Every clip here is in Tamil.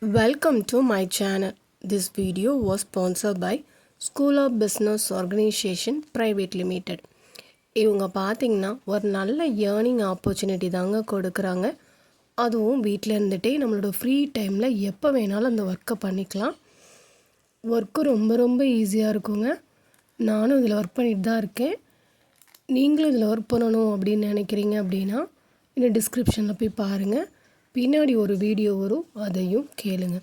Welcome to my channel. This video was sponsored by School of Business Organization Private Limited. இவங்க பார்த்தீங்கன்னா ஒரு நல்ல ஏர்னிங் ஆப்பர்ச்சுனிட்டி தாங்க கொடுக்குறாங்க. அதுவும் வீட்டில் இருந்துகிட்டே நம்மளோட ஃப்ரீ டைமில் எப்போ வேணாலும் அந்த ஒர்க்கை பண்ணிக்கலாம். ஒர்க்கு ரொம்ப ஈஸியாக இருக்குங்க. நானும் இதில் ஒர்க் பண்ணிட்டு தான் இருக்கேன். நீங்களும் இதில் ஒர்க் பண்ணணும் அப்படின்னு நினைக்கிறீங்க அப்படின்னா இந்த டிஸ்கிரிப்ஷனில் போய் பாருங்கள். பின்னாடி ஒரு வீடியோ வரும், அதையும் கேளுங்க.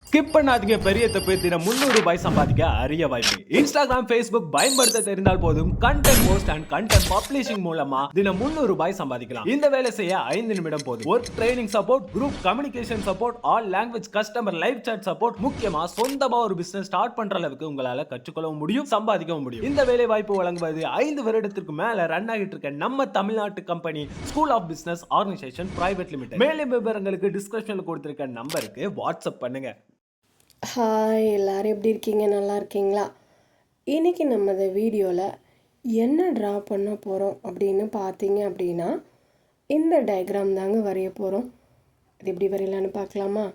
ஸ்கிப் பண்ணாதீங்க. பெரிய தப்பு. தினம் 300 ரூபாய் சம்பாதிக்க அரிய வாய்ப்பு. இன்ஸ்டாகிராம், ஃபேஸ்புக் பயன்படுத்த தெரிந்தால் போதும் content post and content publishing மூலமா தினம் 300 ரூபாய் சம்பாதிக்கலாம். இந்த வேலை செய்ய 5 நிமிடம் போதும். Work training support, group communication support, all language customer live chat support, முக்கியமா சொந்தமா ஒரு பிசினஸ் ஸ்டார்ட் பண்ற அளவுக்கு உங்களால கற்றுக்கொள்ளவும் முடியும், சம்பாதிக்கவும் முடியும். இந்த வேலை வாய்ப்பு வழங்குவது 5 வருடத்திற்கு மேல ரன் ஆகிட்டு இருக்க நம்ம தமிழ்நாட்டு company school of business organisation private limited. மேலும் விவரங்களுக்கு டிஸ்கிரிப்ஷன்ல கொடுத்திருக்க நம்பருக்கு வாட்ஸ்அப் பண்ணுங்க. ஹாய், எல்லோரும் எப்படி இருக்கீங்க? நல்லா இருக்கீங்களா? இன்றைக்கி நம்ம இந்த வீடியோவில் என்ன ட்ரா பண்ண போகிறோம் அப்படின்னு பார்த்தீங்க அப்படின்னா இந்த டயக்ராம் தாங்க வரைய போகிறோம். இது எப்படி வரையலான்னு பார்க்கலாமா?